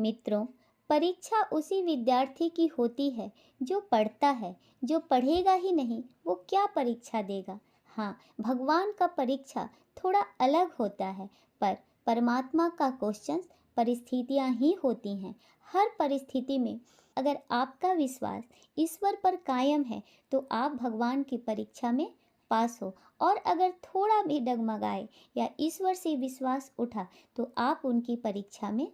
मित्रों, परीक्षा उसी विद्यार्थी की होती है जो पढ़ता है। जो पढ़ेगा ही नहीं वो क्या परीक्षा देगा। हाँ, भगवान का परीक्षा थोड़ा अलग होता है, पर परमात्मा का क्वेश्चन परिस्थितियाँ ही होती हैं। हर परिस्थिति में अगर आपका विश्वास ईश्वर पर कायम है तो आप भगवान की परीक्षा में पास हो, और अगर थोड़ा भी डगमगाए या ईश्वर से विश्वास उठा तो आप उनकी परीक्षा में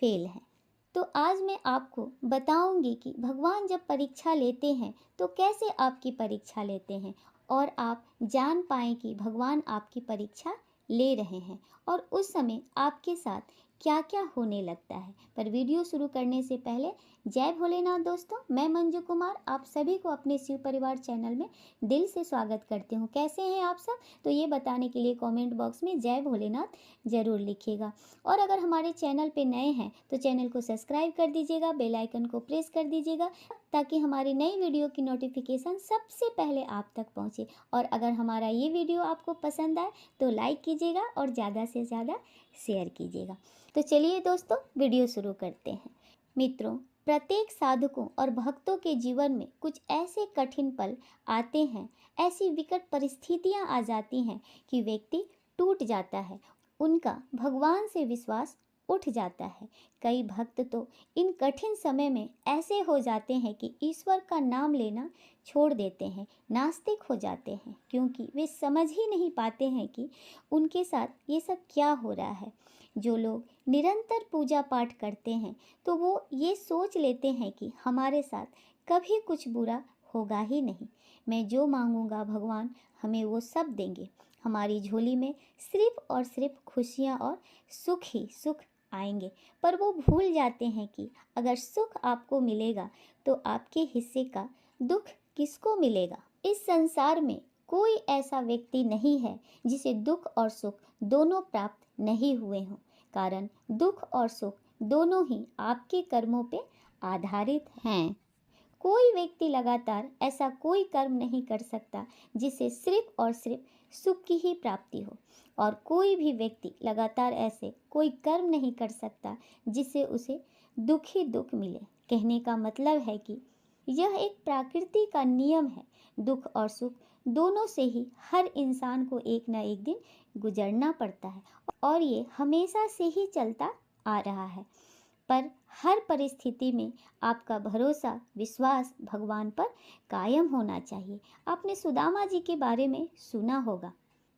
फेल हैं। तो आज मैं आपको बताऊंगी कि भगवान जब परीक्षा लेते हैं तो कैसे आपकी परीक्षा लेते हैं, और आप जान पाएँ कि भगवान आपकी परीक्षा ले रहे हैं और उस समय आपके साथ क्या क्या होने लगता है। पर वीडियो शुरू करने से पहले जय भोलेनाथ दोस्तों, मैं मंजू कुमार आप सभी को अपने शिव परिवार चैनल में दिल से स्वागत करती हूँ। कैसे हैं आप सब, तो ये बताने के लिए कमेंट बॉक्स में जय भोलेनाथ ज़रूर लिखिएगा। और अगर हमारे चैनल पे नए हैं तो चैनल को सब्सक्राइब कर दीजिएगा, बेल आइकन को प्रेस कर दीजिएगा ताकि हमारी नई वीडियो की नोटिफिकेशन सबसे पहले आप तक पहुँचे। और अगर हमारा ये वीडियो आपको पसंद आए तो लाइक कीजिएगा और ज़्यादा से ज़्यादा शेयर कीजिएगा। तो चलिए दोस्तों, वीडियो शुरू करते हैं। मित्रों, प्रत्येक साधकों और भक्तों के जीवन में कुछ ऐसे कठिन पल आते हैं, ऐसी विकट परिस्थितियां आ जाती हैं कि व्यक्ति टूट जाता है, उनका भगवान से विश्वास उठ जाता है। कई भक्त तो इन कठिन समय में ऐसे हो जाते हैं कि ईश्वर का नाम लेना छोड़ देते हैं, नास्तिक हो जाते हैं, क्योंकि वे समझ ही नहीं पाते हैं कि उनके साथ ये सब क्या हो रहा है। जो लोग निरंतर पूजा पाठ करते हैं तो वो ये सोच लेते हैं कि हमारे साथ कभी कुछ बुरा होगा ही नहीं। मैं जो मांगूंगा भगवान हमें वो सब देंगे। हमारी झोली में सिर्फ और सिर्फ खुशियाँ और सुख ही सुख आएंगे। पर वो भूल जाते हैं कि अगर सुख आपको मिलेगा तो आपके हिस्से का दुख किसको मिलेगा। इस संसार में कोई ऐसा व्यक्ति नहीं है जिसे दुख और सुख दोनों प्राप्त नहीं हुए हों, कारण दुख और सुख दोनों ही आपके कर्मों पे आधारित हैं। कोई व्यक्ति लगातार ऐसा कोई कर्म नहीं कर सकता जिसे सिर्फ और सिर्फ सुख की ही प्राप्ति हो, और कोई भी व्यक्ति लगातार ऐसे कोई कर्म नहीं कर सकता जिससे उसे दुख ही दुख मिले। कहने का मतलब है कि यह एक प्रकृति का नियम है। दुख और सुख दोनों से ही हर इंसान को एक न एक दिन गुजरना पड़ता है, और ये हमेशा से ही चलता आ रहा है। पर हर परिस्थिति में आपका भरोसा विश्वास भगवान पर कायम होना चाहिए। आपने सुदामा जी के बारे में सुना होगा,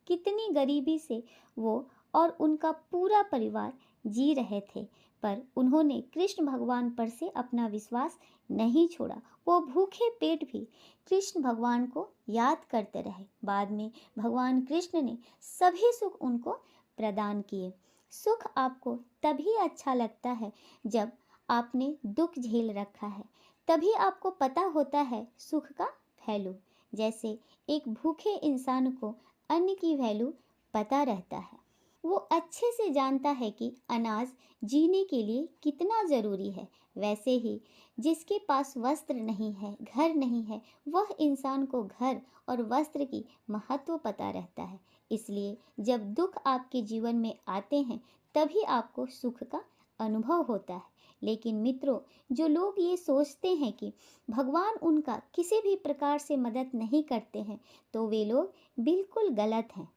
कितनी गरीबी से वो और उनका पूरा परिवार जी रहे थे, पर उन्होंने कृष्ण भगवान पर से अपना विश्वास नहीं छोड़ा। वो भूखे पेट भी कृष्ण भगवान को याद करते रहे। बाद में भगवान कृष्ण ने सभी सुख उनको प्रदान किए। सुख आपको तभी अच्छा लगता है जब आपने दुख झेल रखा है, तभी आपको पता होता है सुख का वैल्यू। जैसे एक भूखे इंसान को अन्न की वैल्यू पता रहता है, वो अच्छे से जानता है कि अनाज जीने के लिए कितना ज़रूरी है। वैसे ही जिसके पास वस्त्र नहीं है, घर नहीं है, वह इंसान को घर और वस्त्र की महत्व पता रहता है। इसलिए जब दुख आपके जीवन में आते हैं तभी आपको सुख का अनुभव होता है। लेकिन मित्रों, जो लोग ये सोचते हैं कि भगवान उनका किसी भी प्रकार से मदद नहीं करते हैं तो वे लोग बिल्कुल गलत हैं,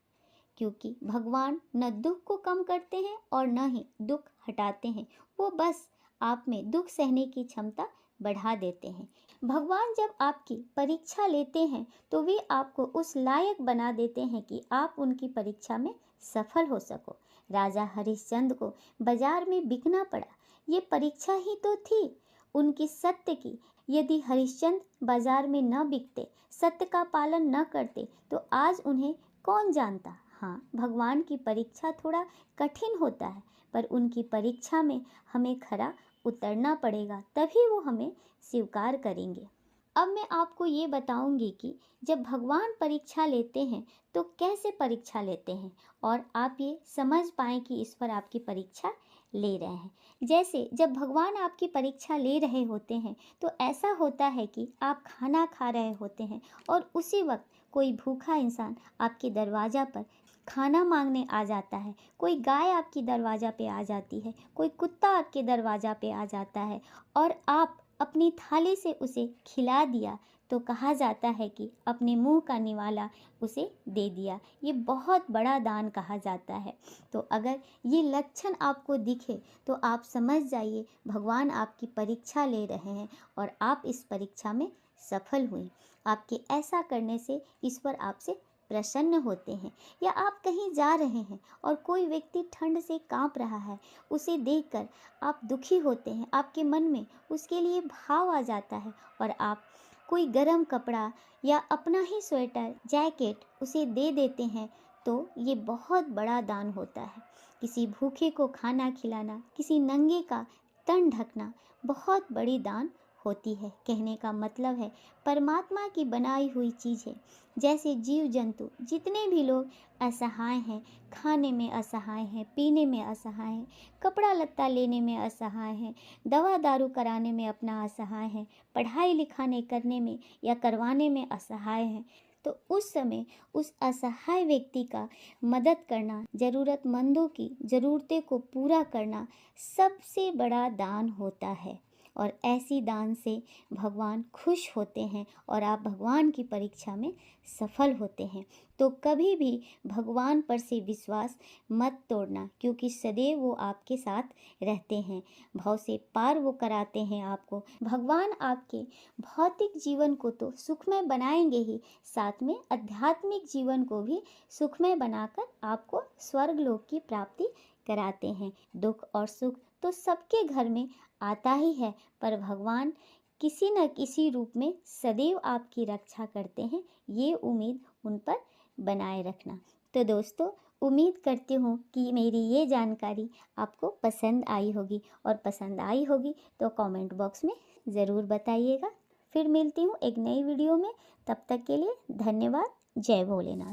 क्योंकि भगवान न दुख को कम करते हैं और न ही दुख हटाते हैं। वो बस आप में दुख सहने की क्षमता बढ़ा देते हैं। भगवान जब आपकी परीक्षा लेते हैं तो वे आपको उस लायक बना देते हैं कि आप उनकी परीक्षा में सफल हो सको। राजा हरिश्चंद्र को बाजार में बिकना पड़ा, ये परीक्षा ही तो थी उनकी सत्य की। यदि हरिश्चंद्र बाजार में न बिकते, सत्य का पालन न करते तो आज उन्हें कौन जानता। हाँ, भगवान की परीक्षा थोड़ा कठिन होता है, पर उनकी परीक्षा में हमें खरा उतरना पड़ेगा, तभी वो हमें स्वीकार करेंगे। अब मैं आपको ये बताऊंगी कि जब भगवान परीक्षा लेते हैं तो कैसे परीक्षा लेते हैं, और आप ये समझ पाएँ कि ईश्वर आपकी परीक्षा ले रहे हैं। जैसे जब भगवान आपकी परीक्षा ले रहे होते हैं तो ऐसा होता है कि आप खाना खा रहे होते हैं और उसी वक्त कोई भूखा इंसान आपके दरवाज़ा पर खाना मांगने आ जाता है, कोई गाय आपकी दरवाज़ा पे आ जाती है, कोई कुत्ता आपके दरवाज़ा पे आ जाता है और आप अपनी थाली से उसे खिला दिया, तो कहा जाता है कि अपने मुंह का निवाला उसे दे दिया। ये बहुत बड़ा दान कहा जाता है। तो अगर ये लक्षण आपको दिखे तो आप समझ जाइए भगवान आपकी परीक्षा ले रहे हैं और आप इस परीक्षा में सफल हुए। आपके ऐसा करने से ईश्वर आपसे प्रसन्न होते हैं। या आप कहीं जा रहे हैं और कोई व्यक्ति ठंड से कांप रहा है, उसे देखकर आप दुखी होते हैं, आपके मन में उसके लिए भाव आ जाता है और आप कोई गर्म कपड़ा या अपना ही स्वेटर, जैकेट उसे दे देते हैं, तो ये बहुत बड़ा दान होता है। किसी भूखे को खाना खिलाना, किसी नंगे का तन ढकना बहुत बड़ी दान होती है। कहने का मतलब है परमात्मा की बनाई हुई चीज़ें, जैसे जीव जंतु जितने भी लोग असहाय हैं, खाने में असहाय हैं, पीने में असहाय हैं, कपड़ा लत्ता लेने में असहाय हैं, दवा दारू कराने में अपना असहाय हैं, पढ़ाई लिखाने करने में या करवाने में असहाय हैं, तो उस समय उस असहाय व्यक्ति का मदद करना, ज़रूरतमंदों की ज़रूरतें को पूरा करना सबसे बड़ा दान होता है। और ऐसी दान से भगवान खुश होते हैं और आप भगवान की परीक्षा में सफल होते हैं। तो कभी भी भगवान पर से विश्वास मत तोड़ना, क्योंकि सदैव वो आपके साथ रहते हैं, भव से पार वो कराते हैं आपको। भगवान आपके भौतिक जीवन को तो सुखमय बनाएंगे ही, साथ में आध्यात्मिक जीवन को भी सुखमय बनाकर आपको स्वर्ग लोक की प्राप्ति कराते हैं। दुख और सुख तो सबके घर में आता ही है, पर भगवान किसी न किसी रूप में सदैव आपकी रक्षा करते हैं, ये उम्मीद उन पर बनाए रखना। तो दोस्तों, उम्मीद करती हूँ कि मेरी ये जानकारी आपको पसंद आई होगी, और पसंद आई होगी तो कमेंट बॉक्स में ज़रूर बताइएगा। फिर मिलती हूँ एक नई वीडियो में, तब तक के लिए धन्यवाद। जय भोलेनाथ।